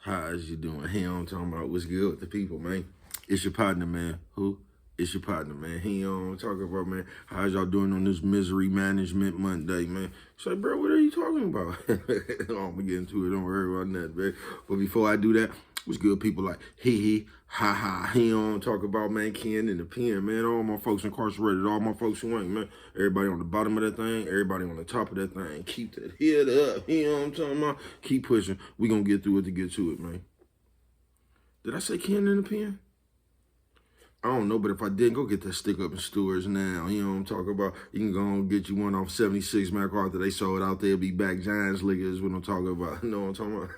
How's you doing? Hey, I'm talking about what's good with the people, man. It's your partner, man. Who? It's your partner, man. He on talking about, man. How's y'all doing on this misery management Monday, man? Say, bro, what are you talking about? I'm gonna get into it. Don't worry about that, man. But before I do that, what's good, people like he, ha ha, he on talk about, man, Ken and the pen, man. All my folks incarcerated, all my folks who ain't, man. Everybody on the bottom of that thing, everybody on the top of that thing. Keep that head up. You know what I'm talking about? Keep pushing. We gonna get through it to get to it, man. Did I say Ken in the pen? I don't know, but if I did, go get that stick up in Stewart's now. You know what I'm talking about? You can go and get you one off 76 MacArthur. They sold out there. Be back Giants Liquor is what I'm talking about. You know what I'm talking about?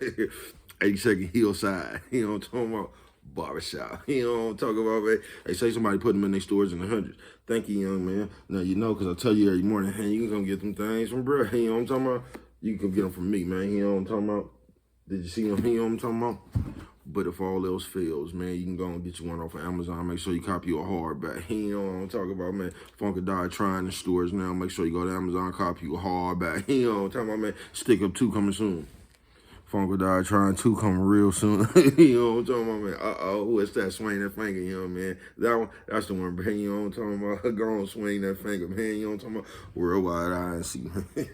82nd Hillside. You know what I'm talking about? Barbershop. You know what I'm talking about, man? They say somebody put them in their stores in the hundreds. Thank you, young man. Now, you know, because I tell you every morning, hey, you can come get them things from bro. You know what I'm talking about? You can come get them from me, man. You know what I'm talking about? Did you see them? You know what I'm talking about? But if all else fails, man, you can go and get you one off of Amazon. Make sure you copy you a hardback. You know what I'm talking about, man. Funkadelic trying the stores now. Make sure you go to Amazon, copy you a hardback. You know what I'm talking about, man. Stick Up 2 coming soon. Funkadelic trying 2 coming real soon. You know what I'm talking about, man. Uh-oh, what's that? Swing that finger, you know, man. That one, that's the one, man. You know what I'm talking about. Go on, swing that finger, man. You know what I'm talking about. Worldwide INC, man.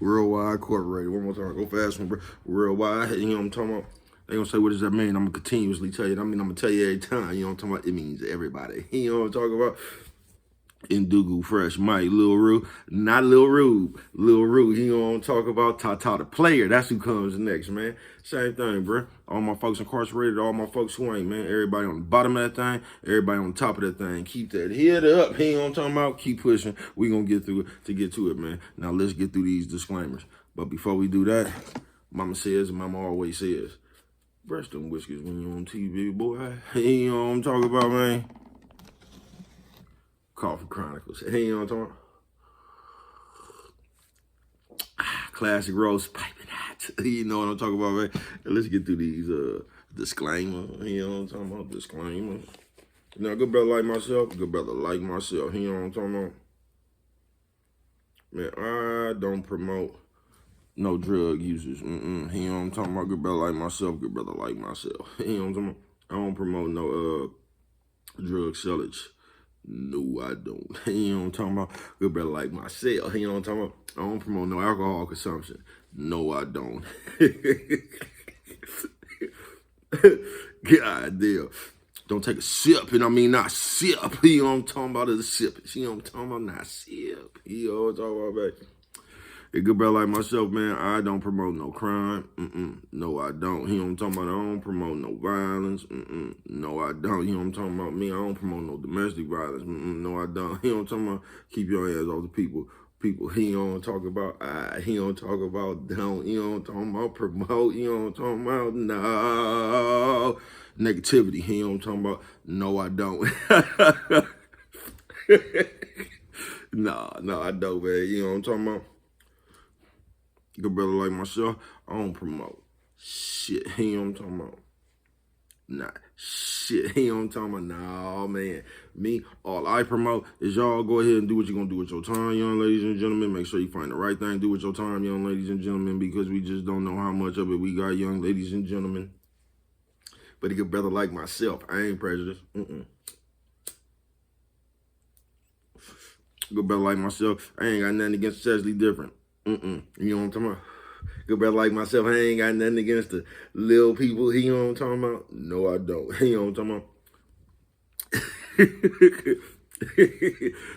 Worldwide Incorporated. One more time. Go fast one, bro. Worldwide, you know what I'm talking about. They gonna say, what does that mean? I'm gonna continuously tell you. I mean, I'm gonna tell you every time. You know what I'm talking about? It means everybody. You know what I'm talking about? Indugu, Fresh, Mike, Lil Rue, not Lil Rube, Lil Rue. You know what I'm talking about? Tata the player. That's who comes next, man. Same thing, bro. All my folks incarcerated, all my folks who ain't, man. Everybody on the bottom of that thing, everybody on the top of that thing. Keep that head up. You know what I'm talking about? Keep pushing. We gonna get through it to get to it, man. Now let's get through these disclaimers. But before we do that, mama says, and mama always says, brush them whiskers when you're on TV, boy. You know what I'm talking about, man? Coffee Chronicles. Hey, you know what I'm talking about? Classic roast, piping hot. You know what I'm talking about, man? And let's get through these disclaimer. You know what I'm talking about? Disclaimer. Now, good brother like myself, good brother like myself. You know what I'm talking about? Man, I don't promote no drug users. You know what I'm talking about? Good brother like myself, good brother like myself. You know what I'm talking about? I don't promote no drug sellage. No, I don't. You know what I'm talking about? Good brother like myself. You know what I'm talking about? I don't promote no alcohol consumption. No, I don't. God damn. Don't take a sip, and I mean not sip. You know what I'm talking about? It's a sip. You know what I'm talking about? Not sip. You know what I'm talking about, baby? A good brother like myself, man, I don't promote no crime. No, I don't. You know what I'm talking about? I don't promote no violence. No, I don't. You know what I'm talking about? Me, I don't promote no domestic violence. No, I don't. You know what I'm talking about? Keep your hands off the people. He don't talk about he don't talk about don't. You know what I'm talking about? Promote. You know what I'm talking about? No. Negativity. He don't talking about no, I don't. No, I don't, man. You know what I'm talking about? Good brother like myself, I don't promote shit. You know what I'm talking about? Nah, shit. You know what I'm talking about? Nah, man. Me, all I promote is y'all go ahead and do what you're going to do with your time, young ladies and gentlemen. Make sure you find the right thing. Do with your time, young ladies and gentlemen, because we just don't know how much of it we got, young ladies and gentlemen. But a good brother like myself, I ain't prejudiced. Good brother like myself, I ain't got nothing against Chesley Different. You know what I'm talking about? Good brother like myself, I ain't got nothing against the little people. You know what I'm talking about? No, I don't. You know what I'm talking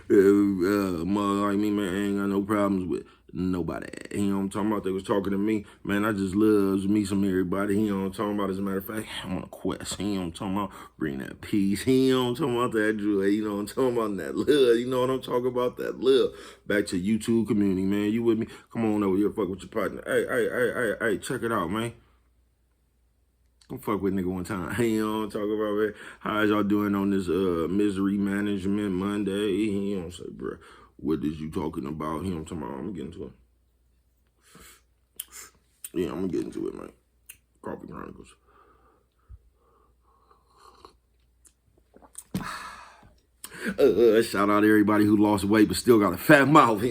about? Mother like me, man, I ain't got no problems with nobody. You know what I'm talking about? They was talking to me. Man, I just love to meet some everybody. You know what I'm talking about? As a matter of fact, I'm on a quest. You know what I'm talking about? Bring that peace. You know what I'm talking about? That joy. You know what I'm talking about? That love. You know what I'm talking about? That love. Back to YouTube community, man. You with me? Come on over here, fuck with your partner. Hey, check it out, man. Don't fuck with nigga one time. You know what I'm talking about, man? How's y'all doing on this misery management Monday? You know what I'm saying, bro? What is you talking about? You know what I'm talking about? I'm gonna get into it. Yeah, I'm gonna get into it, man. Coffee Chronicles. Shout out to everybody who lost weight but still got a fat mouth.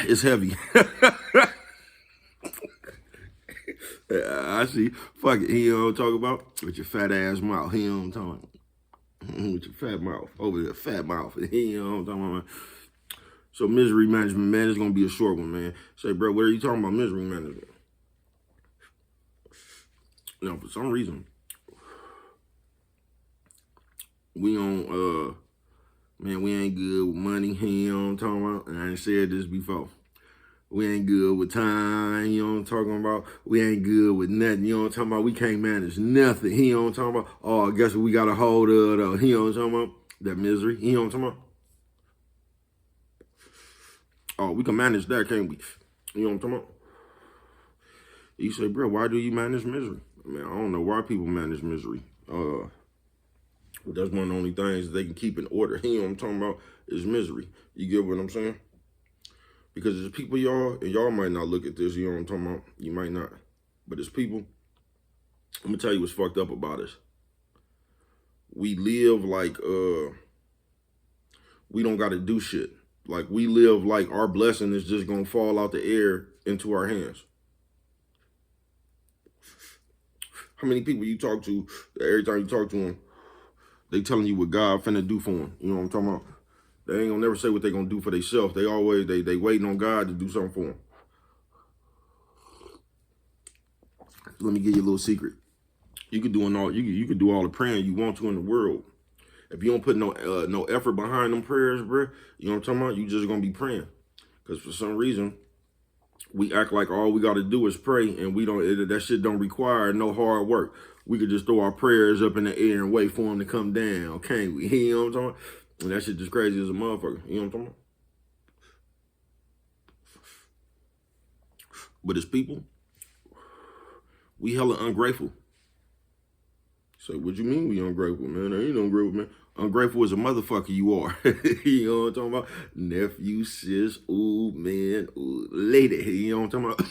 It's heavy. I see. Fuck it. He don't talk about with your fat ass mouth. He don't talk with your fat mouth over there, fat mouth. He don't talk about. So misery management, man, it's gonna be a short one, man. Say, bro, what are you talking about misery management? Now, for some reason, we on man, we ain't good with money. You know what I'm talking about? And I ain't said this before. We ain't good with time, you know what I'm talking about? We ain't good with nothing, you know what I'm talking about? We can't manage nothing, you know what I'm talking about? Oh, I guess what we got a hold of, though, you know what I'm talking about? That misery, you know what I'm talking about? Oh, we can manage that, can't we? You know what I'm talking about? You say, bro, why do you manage misery? I mean, I don't know why people manage misery. But that's one of the only things they can keep in order, you know what I'm talking about, is misery. You get what I'm saying? Because there's people, y'all, and y'all might not look at this, you know what I'm talking about? You might not. But there's people, I'm gonna tell you what's fucked up about us. We live like we don't gotta do shit. Like we live like our blessing is just gonna fall out the air into our hands. How many people you talk to, every time you talk to them, they telling you what God finna do for them. You know what I'm talking about? They ain't gonna never say what they gonna do for themselves. They always, they waiting on God to do something for them. Let me give you a little secret. You could do you could do all the praying you want to in the world. If you don't put no effort behind them prayers, bro, you know what I'm talking about? You just gonna be praying. Because for some reason, we act like all we gotta do is pray, and we don't. That shit don't require no hard work. We could just throw our prayers up in the air and wait for them to come down, can't we? You know what I'm talking about? And that shit just crazy as a motherfucker. You know what I'm talking about? But as people, we hella ungrateful. So what you mean we ungrateful, man? I ain't ungrateful, man. Ungrateful as a motherfucker you are. You know what I'm talking about? Nephew, sis, ooh, man, ooh, lady. You know what I'm talking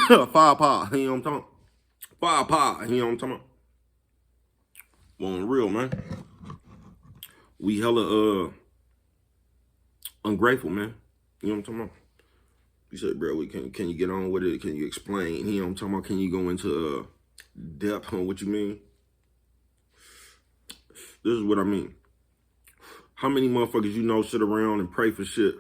about? Five paw, you know what I'm talking about? Five paw, you know what I'm talking about? Well, on real, man. We hella ungrateful, man. You know what I'm talking about? You said, bro, can you get on with it? Can you explain? You know what I'm talking about? Can you go into depth on what you mean? This is what I mean. How many motherfuckers you know sit around and pray for shit,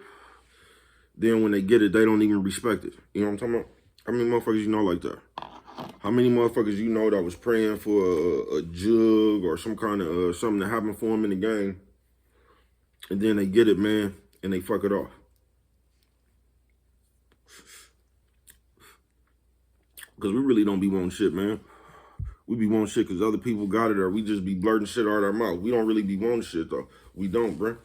then when they get it, they don't even respect it? You know what I'm talking about? How many motherfuckers you know like that? How many motherfuckers you know that was praying for a jug or some kind of something that happened for them in the game, and then they get it, man, and they fuck it off? Because we really don't be wanting shit, man. We be wanting shit because other people got it, or we just be blurting shit out of our mouth. We don't really be wanting shit, though. We don't, bruh.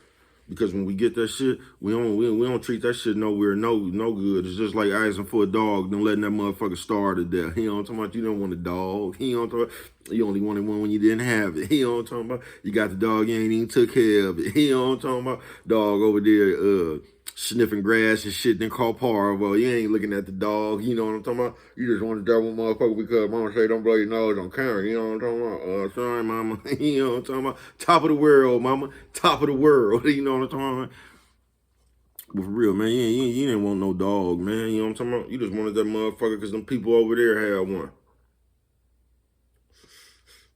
Because when we get that shit, we don't treat that shit nowhere no good. It's just like asking for a dog, then letting that motherfucker starve to death. You know what I'm talking about? You don't want a dog. You know what I'm talking about? You only wanted one when you didn't have it. You know what I'm talking about? You got the dog, you ain't even took care of it. You know what I'm talking about? Dog over there sniffing grass and shit, then call Parvo. You ain't looking at the dog. You know what I'm talking about? You just want to double motherfucker because mama say don't blow your nose on camera. You know what I'm talking about? Sorry, mama. You know what I'm talking about? Top of the world, mama. Top of the world. You know what I'm talking about? But for real, man, you didn't want no dog, man. You know what I'm talking about? You just wanted that motherfucker because them people over there had one.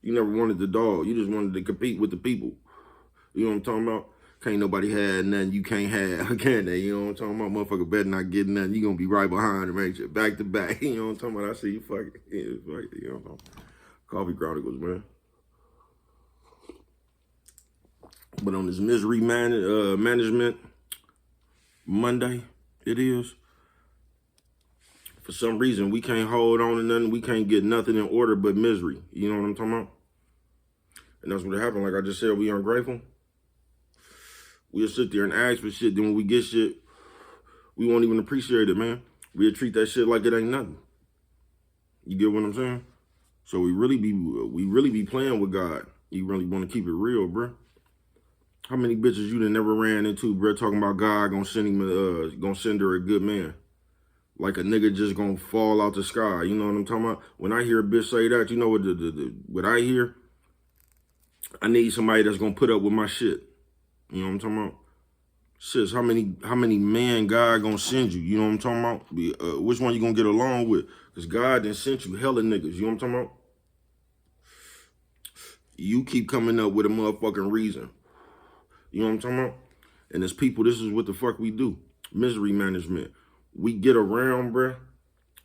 You never wanted the dog. You just wanted to compete with the people. You know what I'm talking about? Can't nobody have nothing you can't have, can they? You know what I'm talking about? Motherfucker better not get nothing. You gonna be right behind them, ain't you? Back to back. You know what I'm talking about? I see you fucking. Yeah, you know what I'm talking about? Coffee Chronicles, man. But on this misery management Monday, it is. For some reason, we can't hold on to nothing. We can't get nothing in order but misery. You know what I'm talking about? And that's what happened. Like I just said, we ungrateful. We'll sit there and ask for shit. Then when we get shit, we won't even appreciate it, man. We'll treat that shit like it ain't nothing. You get what I'm saying? So we really be playing with God. You really want to keep it real, bro. How many bitches you done never ran into, bro, talking about God gonna send her a good man? Like a nigga just gonna fall out the sky. You know what I'm talking about? When I hear a bitch say that, you know what I hear? I need somebody that's gonna put up with my shit. You know what I'm talking about? Sis, how many men God gonna send you? You know what I'm talking about? Which one you gonna get along with? Because God done sent you hella niggas. You know what I'm talking about? You keep coming up with a motherfucking reason. You know what I'm talking about? And as people, this is what the fuck we do. Misery management. We get around, bruh.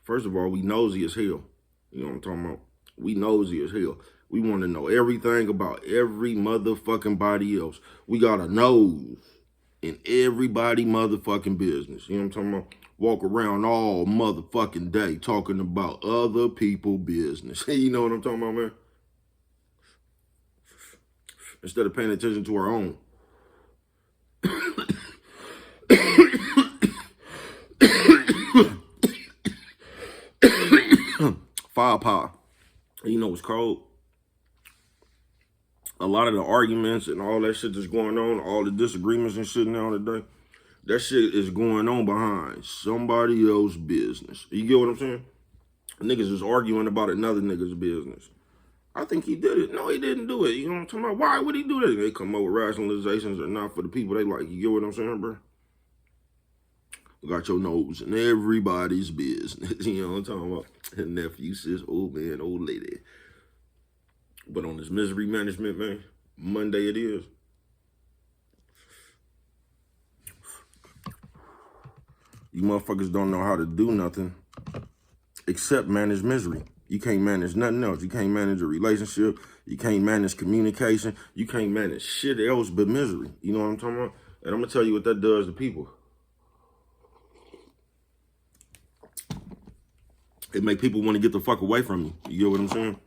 First of all, we nosy as hell. You know what I'm talking about? We nosy as hell. We want to know everything about every motherfucking body else. We got a nose in everybody motherfucking business. You know what I'm talking about? Walk around all motherfucking day talking about other people business. You know what I'm talking about, man? Instead of paying attention to our own. Firepower. You know what's cold? A lot of the arguments and all that shit that's going on, all the disagreements and shit now today, that shit is going on behind somebody else's business. You get what I'm saying? Niggas is arguing about another nigga's business. I think he did it. No, he didn't do it. You know what I'm talking about? Why would he do that? They come up with rationalizations or not for the people they like. You get what I'm saying, bro? You got your nose in everybody's business. You know what I'm talking about? And nephew, sis, old man, old lady. But on this misery management, man, Monday it is. You motherfuckers don't know how to do nothing except manage misery. You can't manage nothing else. You can't manage a relationship. You can't manage communication. You can't manage shit else but misery. You know what I'm talking about? And I'm going to tell you what that does to people. It make people want to get the fuck away from you. You get what I'm saying?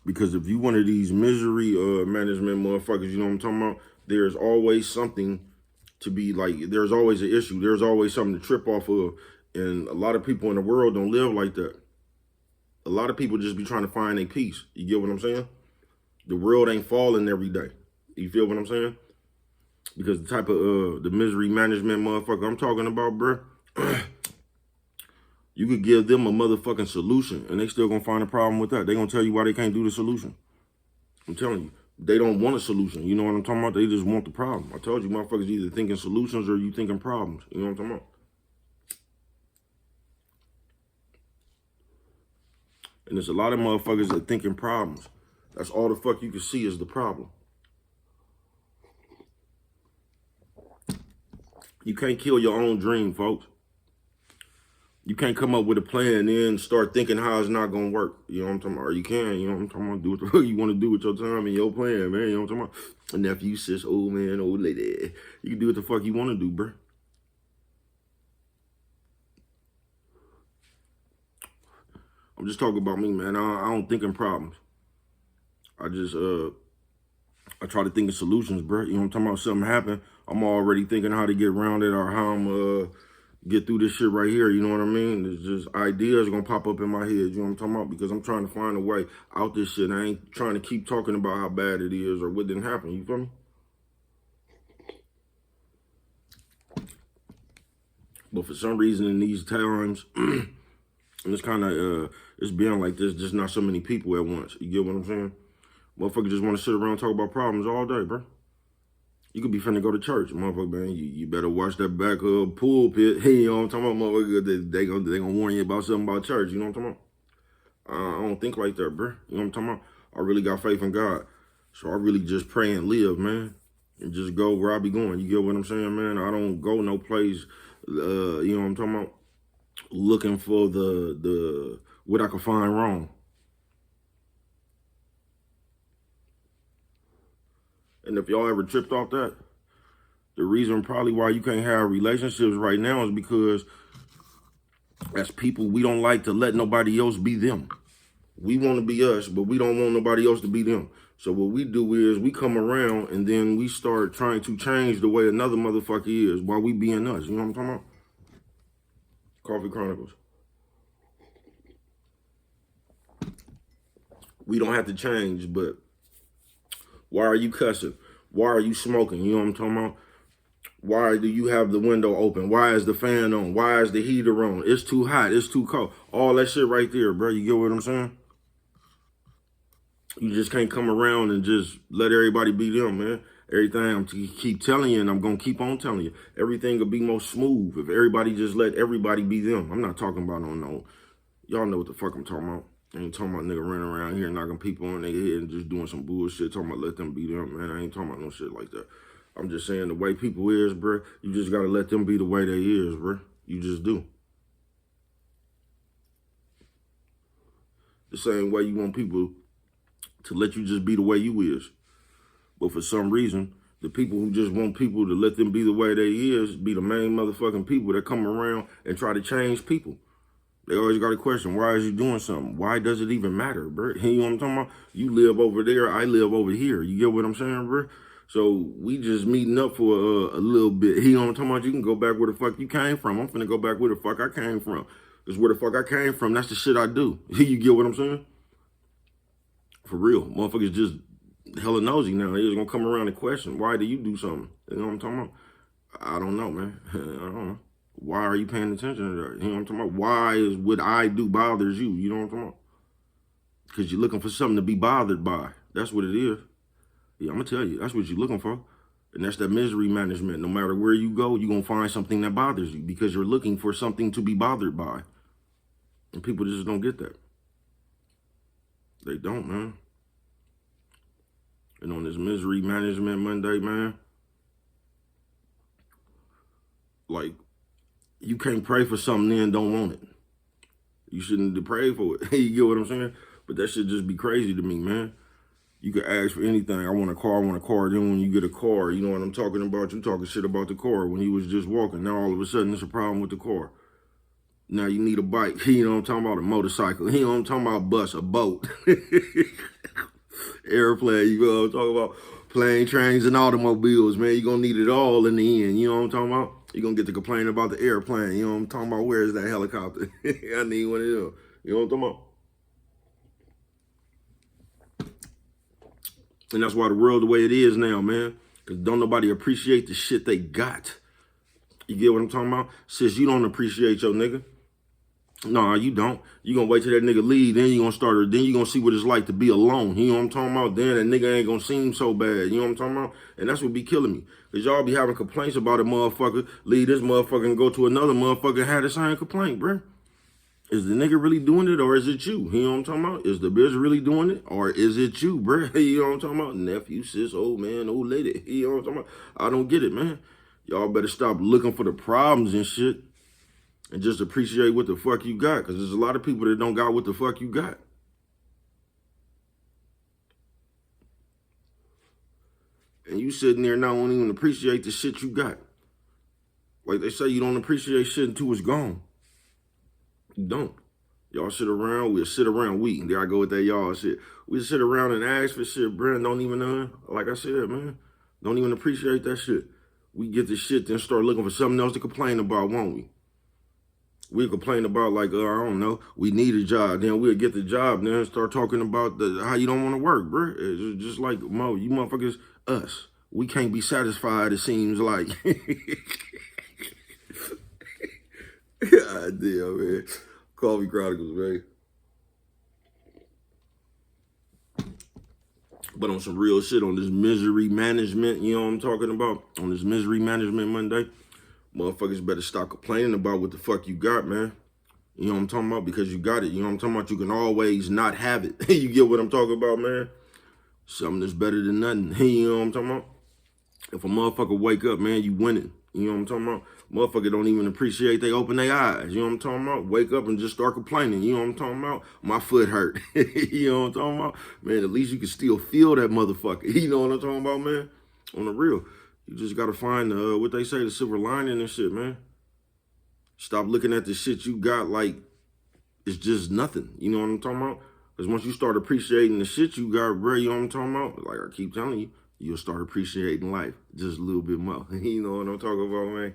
Because if you one of these misery management motherfuckers, you know what I'm talking about? There's always something to be like, there's always an issue. There's always something to trip off of. And a lot of people in the world don't live like that. A lot of people just be trying to find a peace. You get what I'm saying? The world ain't falling every day. You feel what I'm saying? Because the type of the misery management motherfucker I'm talking about, bro, you could give them a motherfucking solution and they still gonna find a problem with that. They gonna tell you why they can't do the solution. I'm telling you, they don't want a solution. You know what I'm talking about? They just want the problem. I told you, motherfuckers either thinking solutions or you thinking problems. You know what I'm talking about? And there's a lot of motherfuckers that thinking problems. That's all the fuck you can see is the problem. You can't kill your own dream, folks. You can't come up with a plan and then start thinking how it's not gonna work. You know what I'm talking about? Or you can, you know what I'm talking about? Do what the fuck you want to do with your time and your plan, man. You know what I'm talking about? A nephew, sis, old man, old lady. You can do what the fuck you want to do, bro. I'm just talking about me, man. I don't think in problems. I just, I try to think of solutions, bro. You know what I'm talking about? Something happen, I'm already thinking how to get around it or how I'm, get through this shit right here, you know what I mean? It's just ideas gonna pop up in my head, you know what I'm talking about? Because I'm trying to find a way out this shit. I ain't trying to keep talking about how bad it is or what didn't happen, you feel me? But for some reason in these times, and it's kind of, it's being like this, just not so many people at once. You get what I'm saying? Motherfuckers just want to sit around and talk about problems all day, bro. You could be finna go to church, motherfucker, man. You better watch that back pulpit. Hey, you know what I'm talking about, motherfucker? They gonna warn you about something about church. You know what I'm talking about? I don't think like that, bro. You know what I'm talking about? I really got faith in God, so I really just pray and live, man, and just go where I be going. You get what I'm saying, man? I don't go no place. You know what I'm talking about? Looking for the what I can find wrong. And if y'all ever tripped off that, the reason probably why you can't have relationships right now is because as people, we don't like to let nobody else be them. We want to be us, but we don't want nobody else to be them. So what we do is we come around and then we start trying to change the way another motherfucker is while we being us. You know what I'm talking about? Coffee Chronicles. We don't have to change, but why are you cussing? Why are you smoking? You know what I'm talking about? Why do you have the window open? Why is the fan on? Why is the heater on? It's too hot. It's too cold. All that shit right there, bro. You get what I'm saying? You just can't come around and just let everybody be them, man. Everything I'm keep telling you, and I'm gonna keep on telling you, everything will be more smooth if everybody just let everybody be them. I'm not talking about no. Y'all know what the fuck I'm talking about. I ain't talking about nigga running around here knocking people on their head and just doing some bullshit. Talking about let them be them, man. I ain't talking about no shit like that. I'm just saying the way people is, bruh. You just gotta let them be the way they is, bruh. You just do. The same way you want people to let you just be the way you is. But for some reason, the people who just want people to let them be the way they is be the main motherfucking people that come around and try to change people. They always got a question, why is you doing something? Why does it even matter, bro? You know what I'm talking about? You live over there, I live over here. You get what I'm saying, bro? So we just meeting up for a little bit. You know what I'm talking about? You can go back where the fuck you came from. I'm finna go back where the fuck I came from. Because where the fuck I came from, that's the shit I do. You get what I'm saying? For real. Motherfuckers just hella nosy now. They just gonna come around and question, why do you do something? You know what I'm talking about? I don't know, man. I don't know. Why are you paying attention to that? You know what I'm talking about? Why is what I do bothers you? You know what I'm talking about? Because you're looking for something to be bothered by. That's what it is. Yeah, I'm going to tell you. That's what you're looking for. And that's that misery management. No matter where you go, you're going to find something that bothers you because you're looking for something to be bothered by. And people just don't get that. They don't, man. And on this misery management Monday, man, like, you can't pray for something and don't want it. You shouldn't pray for it. You get what I'm saying? But that should just be crazy to me, man. You could ask for anything. I want a car, I want a car. Then when you get a car, you know what I'm talking about? You talking shit about the car when he was just walking. Now all of a sudden there's a problem with the car. Now you need a bike. You know what I'm talking about? A motorcycle. You know what I'm talking about? A bus, a boat. Airplane. You know what I'm talking about? Plane, trains, and automobiles, man. You're going to need it all in the end. You know what I'm talking about? You're going to get to complain about the airplane. You know what I'm talking about? Where is that helicopter? I need one of them. You know what I'm talking about? And that's why the world the way it is now, man. Because don't nobody appreciate the shit they got. You get what I'm talking about? Sis, you don't appreciate your nigga. No, you don't. You gonna wait till that nigga leave, then you gonna start, then you gonna see what it's like to be alone. You know what I'm talking about? Then that nigga ain't gonna seem so bad. You know what I'm talking about? And that's what be killing me. Cause y'all be having complaints about a motherfucker, leave this motherfucker and go to another motherfucker and have the same complaint, bruh. Is the nigga really doing it or is it you? You know what I'm talking about? Is the bitch really doing it or is it you, bruh? You know what I'm talking about? Nephew, sis, old man, old lady. You know what I'm talking about? I don't get it, man. Y'all better stop looking for the problems and shit. And just appreciate what the fuck you got. Because there's a lot of people that don't got what the fuck you got. And you sitting there now won't even appreciate the shit you got. Like they say, you don't appreciate shit until it's gone. You don't. Y'all sit around, there I go with that y'all shit. We sit around and ask for shit, bro, don't even, like I said, man, don't even appreciate that shit. We get the shit, then start looking for something else to complain about, won't we? We'll complain about, like, I don't know, we need a job. Then we'll get the job, then start talking about how you don't want to work, bro. It's just like, Mo, you motherfuckers, us. We can't be satisfied, it seems like. God damn, man. Coffee Chronicles, man. But on some real shit, on this misery management, you know what I'm talking about? On this misery management Monday, motherfuckers better stop complaining about what the fuck you got, man. You know what I'm talking about? Because you got it. You know what I'm talking about? You can always not have it. You get what I'm talking about, man? Something that's better than nothing. You know what I'm talking about? If a motherfucker wake up, man, you winning. You know what I'm talking about? Motherfucker don't even appreciate they open their eyes. You know what I'm talking about? Wake up and just start complaining. You know what I'm talking about? My foot hurt. You know what I'm talking about? Man, at least you can still feel that motherfucker. You know what I'm talking about, man? On the real. You just got to find, what they say, the silver lining and shit, man. Stop looking at the shit you got like it's just nothing. You know what I'm talking about? Because once you start appreciating the shit you got, bro, you know what I'm talking about? Like I keep telling you, you'll start appreciating life just a little bit more. You know what I'm talking about, man?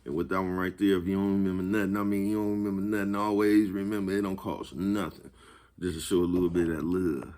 And with that one right there, if you don't remember nothing, I mean, you don't remember nothing, always remember it don't cost nothing. Just to show a little bit of that love.